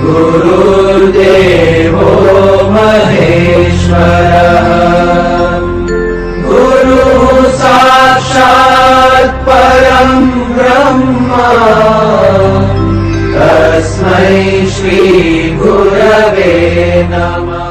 गुरुर्देवो महेश्वरः गुरुः साक्षात् परं ब्रह्म तस्मै श्री गुरवे नमः।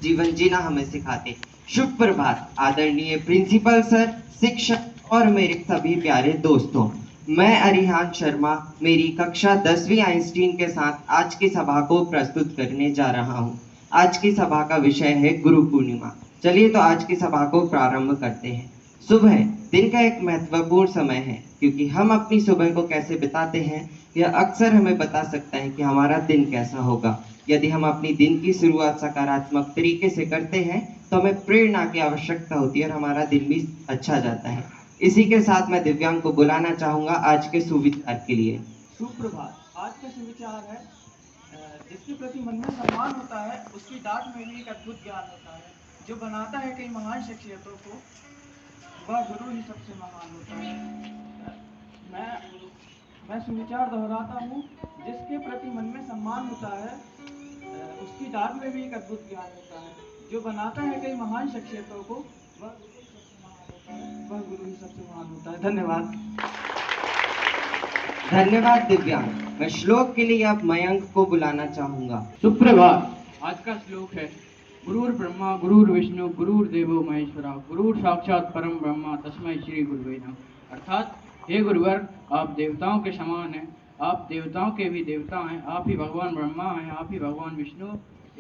जीवन जीना हमें सिखाते। शुभ प्रभात आदरणीय प्रिंसिपल सर, शिक्षक और मेरे सभी प्यारे दोस्तों। मैं अरिहान शर्मा मेरी कक्षा 10वीं आइंस्टीन के साथ आज की सभा को प्रस्तुत करने जा रहा हूं। आज की सभा का विषय है गुरु पूर्णिमा। चलिए तो आज की सभा को प्रारंभ करते हैं। सुबह दिन का एक महत्वपूर्ण समय है, क्योंकि हम अपनी सुबह को कैसे बिताते हैं यह अक्सर हमें बता सकता है कि हमारा दिन कैसा होगा। यदि हम अपनी दिन की शुरुआत सकारात्मक तरीके से करते हैं तो हमें प्रेरणा की आवश्यकता होती है और हमारा दिन भी अच्छा जाता है। इसी के साथ मैं दिव्यांग को बुलाना चाहूंगा आज के सुविचार के लिए। सुप्रभात। आज का सुविचार है, जिसके प्रति मन में सम्मान होता है उसकी डांट में भी एक अद्भुत ज्ञान होता है। जो बनाता है कई महान शख्सियतों को वह गुरु ही सबसे महान होता है। मैं सुविचार दोहराता हूँ, जिसके प्रति मन में सम्मान होता है उसकी डांट में भी एक अद्भुत ज्ञान होता है। जो बनाता है कई महान शख्सियतों को वह गुरु ही सबसे महान होता है। धन्यवाद। धन्यवाद दिव्यांग। मैं श्लोक के लिए अब मयंक को बुलाना चाहूंगा। सुप्रभात। आज का श्लोक है, गुरुर् ब्रह्मा गुरुर्विष्णु गुरुर्देवो महेश्वरा गुरुर् साक्षात परम ब्रह्म तस्मै श्री गुरुवे नमः। अर्थात हे गुरुवर, आप देवताओं के समान हैं आप देवताओं के भी देवता हैं, आप ही भगवान ब्रह्मा हैं, आप ही भगवान विष्णु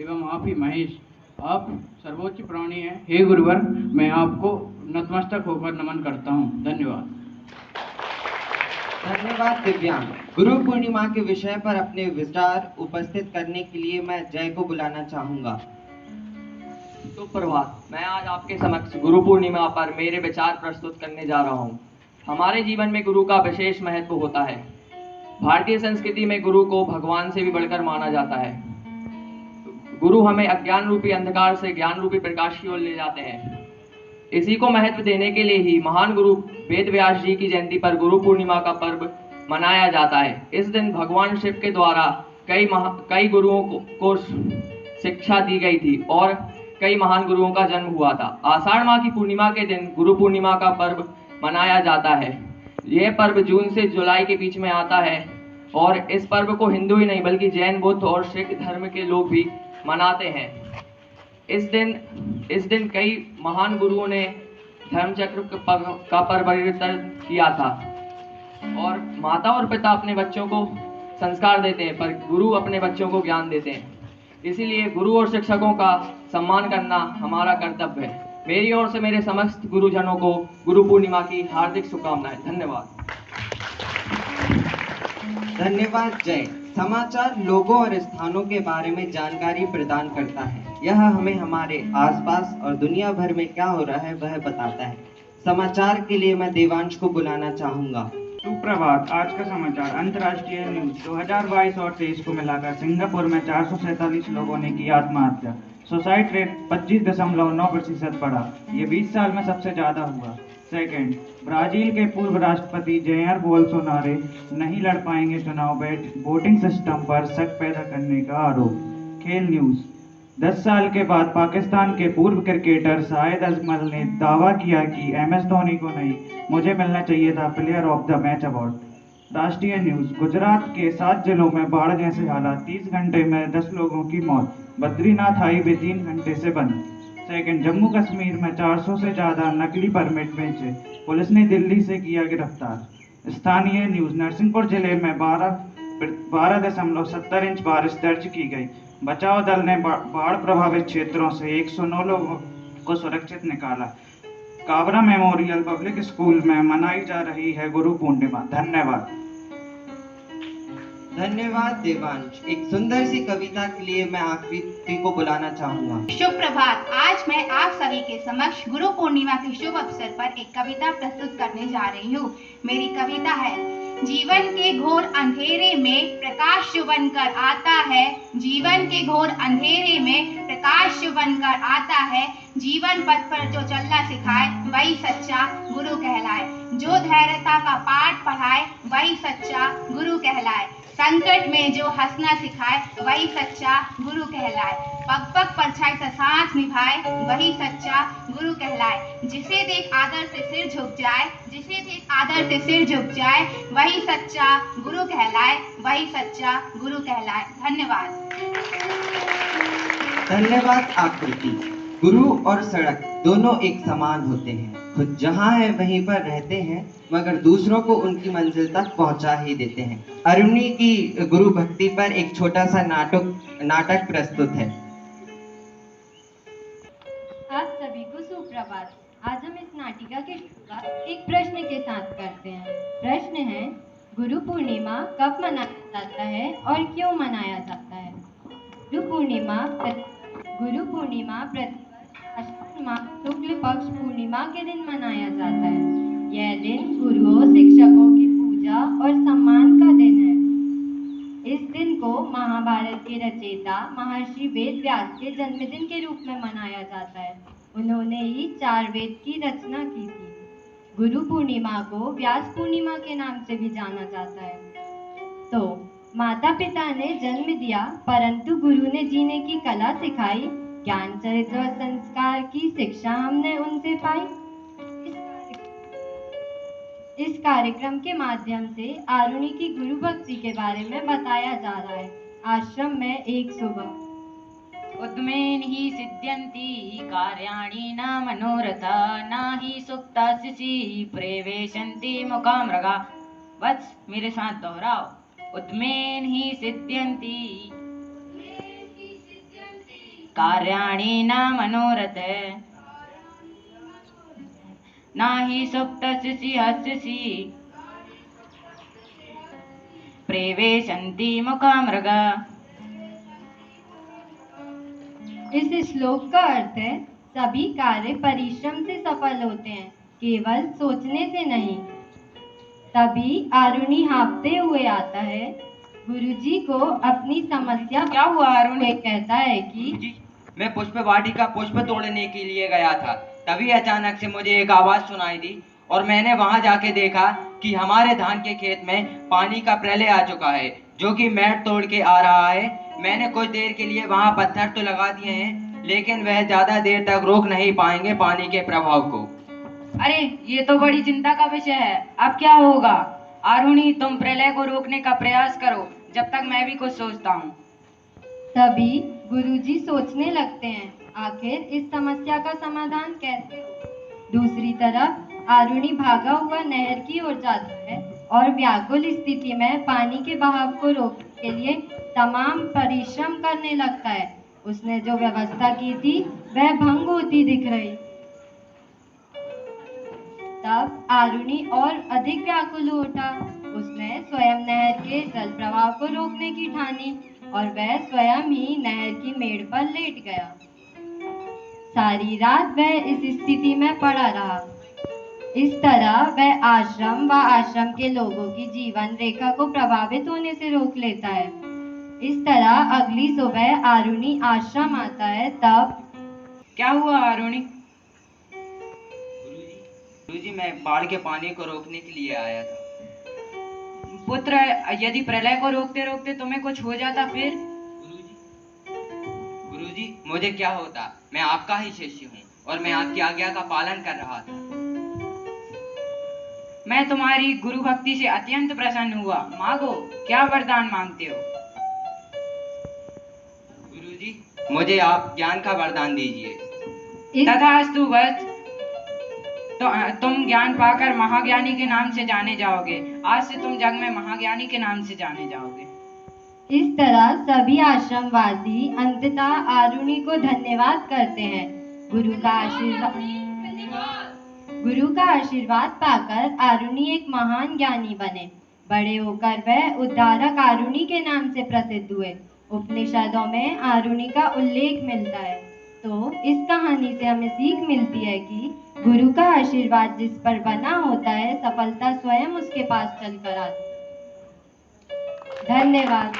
एवं आप ही महेश, आप सर्वोच्च प्राणी हैं। हे गुरुवर, मैं आपको नतमस्तक होकर नमन करता हूँ। धन्यवाद। धन्यवाद दिव्यांग। गुरु पूर्णिमा के विषय पर अपने विचार उपस्थित करने के लिए मैं जय को बुलाना चाहूंगा। सुप्रभात। मैं आज आपके समक्ष गुरु पूर्णिमा पर मेरे विचार प्रस्तुत करने जा रहा हूँ। हमारे जीवन में गुरु का विशेष महत्व होता है। भारतीय संस्कृति में गुरु को भगवान से भी बढ़कर माना जाता है। गुरु हमें अज्ञान रूपी अंधकार से ज्ञान रूपी प्रकाश की ओर ले जाते हैं। इसी को महत्व देने के लिए ही महान गुरु वेद व्यास जी की जयंती पर गुरु पूर्णिमा का पर्व मनाया जाता है। इस दिन भगवान शिव के द्वारा कई गुरुओं को शिक्षा दी गई थी और कई महान गुरुओं का जन्म हुआ था। आषाढ़ माह की पूर्णिमा के दिन गुरु पूर्णिमा का पर्व मनाया जाता है। यह पर्व जून से जुलाई के बीच में आता है और इस पर्व को हिंदू ही नहीं बल्कि जैन, बुद्ध और सिख धर्म के लोग भी मनाते हैं। इस दिन कई महान गुरुओं ने धर्मचक्र का परिवर्तन किया था और माता और पिता अपने बच्चों को संस्कार देते हैं पर गुरु अपने बच्चों को ज्ञान देते हैं। इसीलिए गुरु और शिक्षकों का सम्मान करना हमारा कर्तव्य है। मेरी ओर से मेरे समस्त गुरुजनों को गुरु पूर्णिमा की हार्दिक शुभकामनाएं। धन्यवाद। धन्यवाद जय। समाचार लोगों और स्थानों के बारे में जानकारी प्रदान करता है। यह हमें हमारे आसपास और दुनिया भर में क्या हो रहा है वह बताता है। समाचार के लिए मैं देवांश को बुलाना चाहूंगा। सुप्रभात। आज का समाचार। अंतर्राष्ट्रीय न्यूज। 2022 और 23 को मिलाकर सिंगापुर में 447 लोगों ने की आत्महत्या। सुसाइड रेट 25.9% बढ़ा। ये 20 साल में सबसे ज्यादा हुआ। सेकंड, ब्राजील के पूर्व राष्ट्रपति जैर बोल्सोनारो नहीं लड़ पाएंगे चुनाव। वोटिंग सिस्टम पर शक पैदा करने का आरोप। खेल न्यूज। 10 साल के बाद पाकिस्तान के पूर्व क्रिकेटर शाहिद अजमल ने दावा किया कि MS धोनी को नहीं, मुझे मिलना चाहिए था player of the match award. राष्ट्रीय न्यूज। गुजरात के 7 जिलों में बाढ़ जैसे हालात। 30 घंटे में 10 लोगों की मौत। बद्रीनाथ हाईवे 3 घंटे से बंद। सेकंड, जम्मू कश्मीर में 400 से ज्यादा नकली परमिट बेचे। पुलिस ने दिल्ली से किया गिरफ्तार। स्थानीय न्यूज। नरसिंहपुर जिले में 12.70 इंच बारिश दर्ज की गई। बचाव दल ने बाढ़ प्रभावित क्षेत्रों से 109 लोगों को सुरक्षित निकाला। काबरा मेमोरियल पब्लिक स्कूल में मनाई जा रही है गुरु पूर्णिमा। धन्यवाद। धन्यवाद देवांश। एक सुंदर सी कविता के लिए मैं आकृति को बुलाना चाहूंगा। शुभ प्रभात। आज मैं आप सभी के समक्ष गुरु पूर्णिमा के शुभ अवसर पर एक कविता प्रस्तुत करने जा रही हूँ। मेरी कविता है। जीवन के घोर अंधेरे में प्रकाश जो बनकर आता है। जीवन के घोर अंधेरे में प्रकाश जो बनकर आता है। जीवन पथ पर जो चलना सिखाए वही सच्चा गुरु कहलाए। जो धैर्यता का पाठ पढ़ाए वही सच्चा गुरु कहलाए। संकट में जो हंसना सिखाए वही सच्चा गुरु कहलाए। पग पग परछाई सा साथ निभाए वही सच्चा गुरु कहलाए। जिसे देख आदर से सिर झुक जाए, जिसे देख आदर से सिर झुक जाए वही सच्चा गुरु कहलाए, वही सच्चा गुरु कहलाए। धन्यवाद। धन्यवाद आकृति। गुरु और सड़क दोनों एक समान होते हैं। खुद जहाँ है वहीं पर रहते हैं मगर दूसरों को उनकी मंजिल तक पहुंचा ही देते हैं। अरुणी की गुरु भक्ति पर एक छोटा सा नाटक प्रस्तुत है। आप सभी को सुप्रभात। आज हम इस नाटिका की शुरुआत एक प्रश्न के साथ करते हैं। प्रश्न है, गुरु पूर्णिमा कब मनाया जाता है और क्यों मनाया जाता है? गुरु पूर्णिमा प्रतिवर्ष अश्विन मास शुक्ल पक्ष पूर्णिमा के दिन मनाया जाता है। यह दिन गुरुओं शिक्षकों की पूजा और सम्मान का दिन है। इस दिन को महाभारत के रचयिता महर्षि वेद व्यास के जन्मदिन के रूप में मनाया जाता है। उन्होंने ही 4 वेद की रचना की थी। गुरु पूर्णिमा को व्यास पूर्णिमा के नाम से भी जाना जाता है। तो माता पिता ने जन्म दिया परंतु गुरु ने जीने की कला सिखाई। ज्ञान चरित्र और संस्कार की शिक्षा हमने उनसे पाई। इस कार्यक्रम के माध्यम से आरुणि की गुरु भक्ति के बारे में बताया जा रहा है। आश्रम में एक सुबह। उद्मेन ही सिद्ध्यन्ति कार्याणि न मनोरथा न ही सुप्तास्यसि प्रवेशन्ति मुखामृगा। वत्स, मेरे साथ दोहराओ। उत्मेन हि सिद्ध्यन्ति कार्याणि न मनोरथ नाहि सुप्तस्य हस्यसि प्रवेशन्ति मुखामृगा। इस श्लोक का अर्थ है, सभी कार्य परिश्रम से सफल होते हैं, केवल सोचने से नहीं। तभी आरुणि हाँफते हुए आता है, गुरुजी को अपनी समस्या। क्या हुआ आरुणि? कहता है कि मैं पुष्प वाटिका पुष्प तोड़ने के लिए गया था, तभी अचानक से मुझे एक आवाज सुनाई दी और मैंने वहां जाके देखा कि हमारे धान के खेत में पानी का प्रलय आ चुका है, जो कि मैट तोड़ के आ रहा है। मैंने कुछ देर के लिए वहां पत्थर तो लगा दिए हैं, लेकिन वह ज्यादा देर तक रोक नहीं पाएंगे पानी के प्रभाव को। अरे ये तो बड़ी चिंता का विषय है, अब क्या होगा? आरुणि, तुम प्रलय को रोकने का प्रयास करो, जब तक मैं भी कुछ सोचता हूँ। तभी गुरुजी सोचने लगते हैं, आखिर इस समस्या का समाधान कैसे हो। दूसरी तरफ आरुणि भागा हुआ नहर की ओर जाता है और व्याकुल स्थिति में पानी के बहाव को रोकने के लिए तमाम परिश्रम करने लगता है। उसने जो व्यवस्था की थी वह भंग होती दिख रही। तब आरुणि और अधिक व्याकुल हो उठा। उसने स्वयं नहर के जल प्रवाह को रोकने की ठानी और वह स्वयं ही नहर की मेड़ पर लेट गया। सारी रात वह इस स्थिति में पड़ा रहा। इस तरह वह आश्रम व आश्रम के लोगों की जीवन रेखा को प्रभावित होने से रोक लेता है। इस तरह अगली सुबह आरुणि आश्रम आता है। तब क्या हुआ आरुणि? गुरुजी, मैं बाढ़ के पानी को रोकने के लिए आया था। पुत्र, यदि प्रलय को रोकते रोकते तुम्हें कुछ हो जाता फिर? गुरुजी, मुझे क्या होता? मैं आपका ही शिष्य हूँ और मैं आपकी आज्ञा का पालन कर रहा था। मैं तुम्हारी गुरु भक्ति से अत्यंत प्रसन्न हुआ। मांगो, क्या वरदान मांगते हो? गुरुजी, मुझे आप ज्ञान का वरदान दीजिए। तथास्तु वत्स, तो तुम ज्ञान पाकर महाज्ञानी के नाम से जाने जाओगे। आज से तुम जग में महाज्ञानी के नाम से जाने जाओगे। इस तरह सभी आश्रमवासी अंततः आरुणि को धन्यवाद करते हैं। गुरु का आशीर्वाद पाकर आरुणि एक महान ज्ञानी बने। बड़े होकर वह उद्धारक आरुणि के नाम से प्रसिद्ध हुए। उपनिषदों में आरुणि का उल्लेख मिलता है। तो इस कहानी से हमें सीख मिलती है कि गुरु का आशीर्वाद जिस पर बना होता है, सफलता स्वयं उसके पास चलकर आती है। धन्यवाद।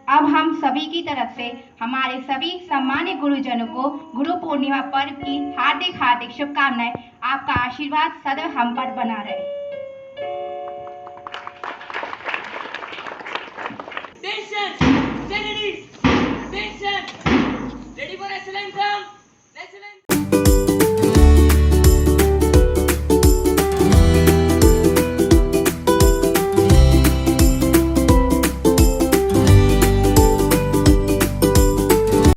अब हम सभी की तरफ से हमारे सभी सम्मानित गुरुजनों को गुरु पूर्णिमा पर्व की हार्दिक हार्दिक शुभकामनाएं। आपका आशीर्वाद सदैव हम पर बना रहे। Attention! Second is attention! Ready for excellence?